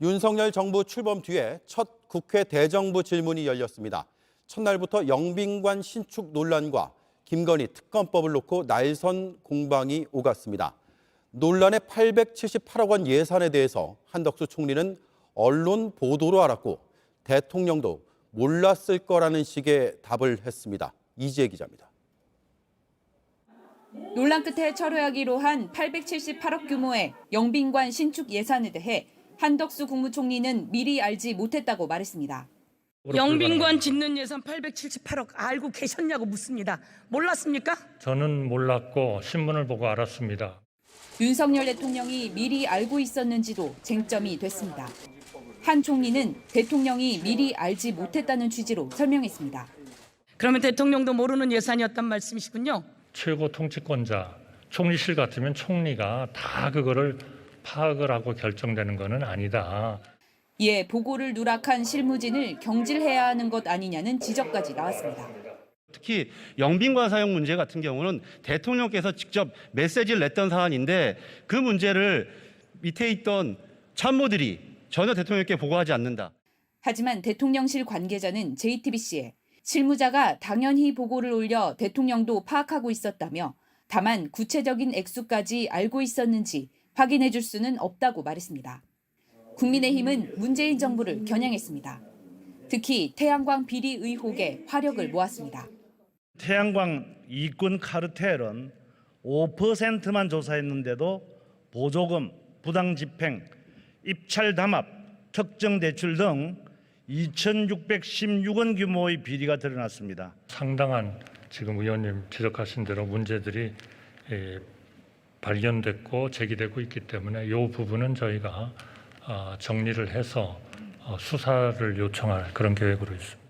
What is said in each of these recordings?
윤석열 정부 출범 뒤에 첫 국회 대정부 질문이 열렸습니다. 첫날부터 영빈관 신축 논란과 김건희 특검법을 놓고 날선 공방이 오갔습니다. 논란의 878억 원 예산에 대해서 한덕수 총리는 언론 보도로 알았고 대통령도 몰랐을 거라는 식의 답을 했습니다. 이지혜 기자입니다. 논란 끝에 철회하기로 한 878억 규모의 영빈관 신축 예산에 대해 한덕수 국무총리는 미리 알지 못했다고 말했습니다. 영빈관 짓는 예산 878억 알고 계셨냐고 묻습니다. 몰랐습니까? 저는 몰랐고 신문을 보고 알았습니다. 윤석열 대통령이 미리 알고 있었는지도 쟁점이 됐습니다. 한 총리는 대통령이 미리 알지 못했다는 취지로 설명했습니다. 그러면 대통령도 모르는 예산이었단 말씀이시군요. 최고 통치권자, 총리실 같으면 총리가 다 그거를 파악을 하고 결정되는 것은 아니다. 이에 보고를 누락한 실무진을 경질해야 하는 것 아니냐는 지적까지 나왔습니다. 특히 영빈관 사용 문제 같은 경우는 대통령께서 직접 메시지를 냈던 사안인데 그 문제를 밑에 있던 참모들이 전혀 대통령께 보고하지 않는다. 하지만 대통령실 관계자는 JTBC에 실무자가 당연히 보고를 올려 대통령도 파악하고 있었다며 다만 구체적인 액수까지 알고 있었는지 확인해 줄 수는 없다고 말했습니다. 국민의힘은 문재인 정부를 겨냥했습니다. 특히 태양광 비리 의혹에 화력을 모았습니다. 태양광 이권 카르텔은 5%만 조사했는데도 보조금, 부당집행, 입찰 담합, 특정 대출 등 2,616원 규모의 비리가 드러났습니다. 상당한 지금 의원님 지적하신 대로 문제들이 발견됐고 제기되고 있기 때문에 이 부분은 저희가 정리를 해서 수사를 요청할 그런 계획으로 있습니다.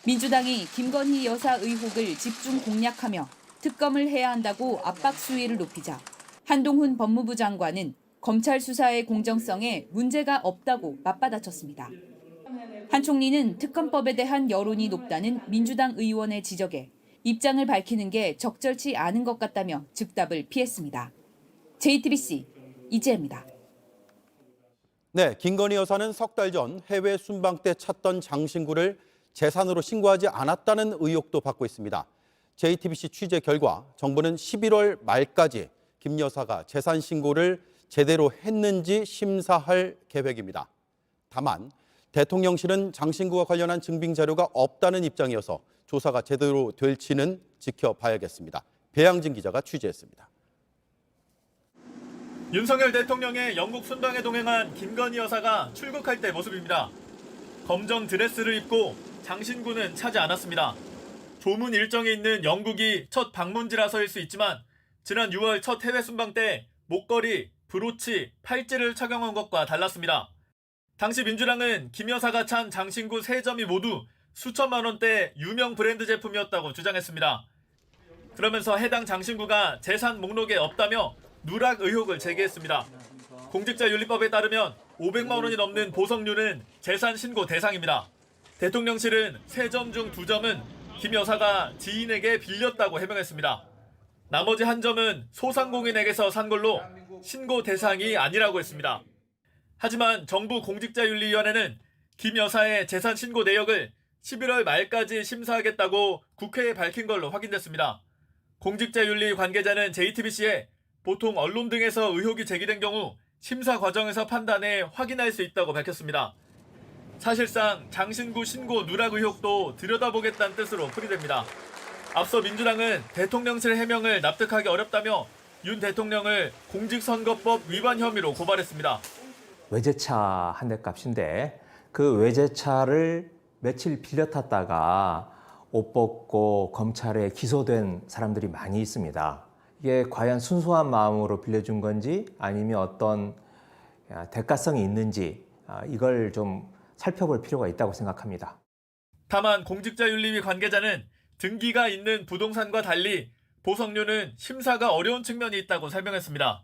민주당이 김건희 여사 의혹을 집중 공략하며 특검을 해야 한다고 압박 수위를 높이자 한동훈 법무부 장관은 검찰 수사의 공정성에 문제가 없다고 맞받아쳤습니다. 한 총리는 특검법에 대한 여론이 높다는 민주당 의원의 지적에 입장을 밝히는 게 적절치 않은 것 같다며 즉답을 피했습니다. JTBC 이지혜입니다. 네, 김건희 여사는 석 달 전 해외 순방 때 찾던 장신구를 재산으로 신고하지 않았다는 의혹도 받고 있습니다. JTBC 취재 결과 정부는 11월 말까지 김 여사가 재산 신고를 제대로 했는지 심사할 계획입니다. 다만 대통령실은 장신구와 관련한 증빙 자료가 없다는 입장이어서 조사가 제대로 될지는 지켜봐야겠습니다. 배양진 기자가 취재했습니다. 윤석열 대통령의 영국 순방에 동행한 김건희 여사가 출국할 때 모습입니다. 검정 드레스를 입고 장신구는 차지 않았습니다. 조문 일정에 있는 영국이 첫 방문지라서일 수 있지만 지난 6월 첫 해외 순방 때 목걸이, 브로치, 팔찌를 착용한 것과 달랐습니다. 당시 민주당은 김 여사가 찬 장신구 3점이 모두 수천만 원대 유명 브랜드 제품이었다고 주장했습니다. 그러면서 해당 장신구가 재산 목록에 없다며 누락 의혹을 제기했습니다. 공직자윤리법에 따르면 500만 원이 넘는 보석류는 재산 신고 대상입니다. 대통령실은 3점 중 2점은 김 여사가 지인에게 빌렸다고 해명했습니다. 나머지 1점은 소상공인에게서 산 걸로 신고 대상이 아니라고 했습니다. 하지만 정부 공직자윤리위원회는 김 여사의 재산 신고 내역을 11월 말까지 심사하겠다고 국회에 밝힌 걸로 확인됐습니다. 공직자윤리 관계자는 JTBC에 보통 언론 등에서 의혹이 제기된 경우 심사 과정에서 판단해 확인할 수 있다고 밝혔습니다. 사실상 장신구 신고 누락 의혹도 들여다보겠다는 뜻으로 풀이됩니다. 앞서 민주당은 대통령실 해명을 납득하기 어렵다며 윤 대통령을 공직선거법 위반 혐의로 고발했습니다. 외제차 한 대 값인데 그 외제차를 며칠 빌려 탔다가 옷 벗고 검찰에 기소된 사람들이 많이 있습니다. 이게 과연 순수한 마음으로 빌려준 건지 아니면 어떤 대가성이 있는지 이걸 좀 살펴볼 필요가 있다고 생각합니다. 다만 공직자윤리위 관계자는 등기가 있는 부동산과 달리 보석류는 심사가 어려운 측면이 있다고 설명했습니다.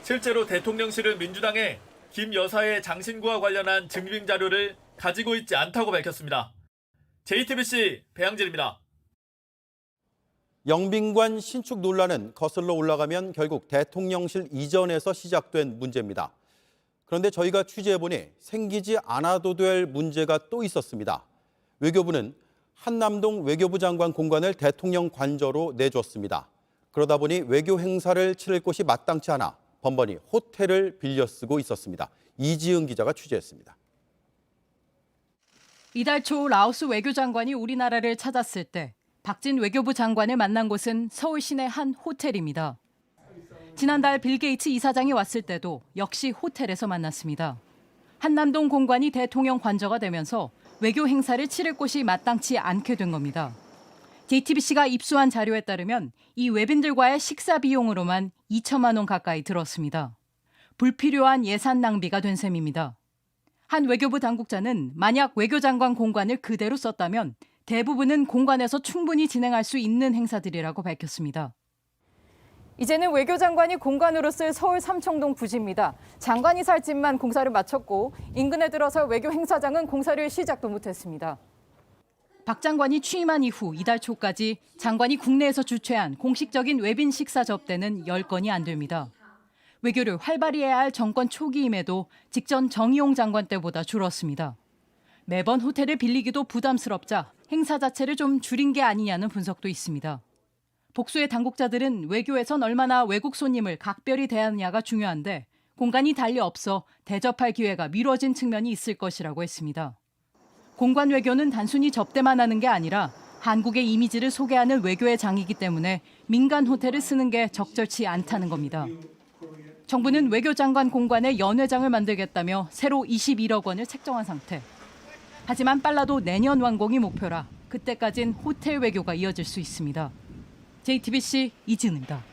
실제로 대통령실은 민주당에 김 여사의 장신구와 관련한 증빙 자료를 가지고 있지 않다고 밝혔습니다. JTBC 배양진입니다. 영빈관 신축 논란은 거슬러 올라가면 결국 대통령실 이전에서 시작된 문제입니다. 그런데 저희가 취재해보니 생기지 않아도 될 문제가 또 있었습니다. 외교부는 한남동 외교부 장관 공간을 대통령 관저로 내줬습니다. 그러다 보니 외교 행사를 치를 곳이 마땅치 않아 번번이 호텔을 빌려 쓰고 있었습니다. 이지은 기자가 취재했습니다. 이달 초 라오스 외교장관이 우리나라를 찾았을 때 박진 외교부 장관을 만난 곳은 서울 시내 한 호텔입니다. 지난달 빌 게이츠 이사장이 왔을 때도 역시 호텔에서 만났습니다. 한남동 공관이 대통령 관저가 되면서 외교 행사를 치를 곳이 마땅치 않게 된 겁니다. JTBC가 입수한 자료에 따르면 이 외빈들과의 식사 비용으로만 2천만 원 가까이 들었습니다. 불필요한 예산 낭비가 된 셈입니다. 한 외교부 당국자는 만약 외교장관 공관을 그대로 썼다면 대부분은 공관에서 충분히 진행할 수 있는 행사들이라고 밝혔습니다. 이제는 외교장관이 공관으로 쓸 서울 삼청동 부지입니다. 장관이 살 집만 공사를 마쳤고 인근에 들어서 외교 행사장은 공사를 시작도 못했습니다. 박 장관이 취임한 이후 이달 초까지 장관이 국내에서 주최한 공식적인 외빈 식사 접대는 10건이 안 됩니다. 외교를 활발히 해야 할 정권 초기임에도 직전 정의용 장관 때보다 줄었습니다. 매번 호텔을 빌리기도 부담스럽자 행사 자체를 좀 줄인 게 아니냐는 분석도 있습니다. 복수의 당국자들은 외교에선 얼마나 외국 손님을 각별히 대하느냐가 중요한데 공간이 달리 없어 대접할 기회가 미뤄진 측면이 있을 것이라고 했습니다. 공관 외교는 단순히 접대만 하는 게 아니라 한국의 이미지를 소개하는 외교의 장이기 때문에 민간 호텔을 쓰는 게 적절치 않다는 겁니다. 정부는 외교장관 공관에 연회장을 만들겠다며 새로 21억 원을 책정한 상태. 하지만 빨라도 내년 완공이 목표라 그때까진 호텔 외교가 이어질 수 있습니다. JTBC 이진우입니다.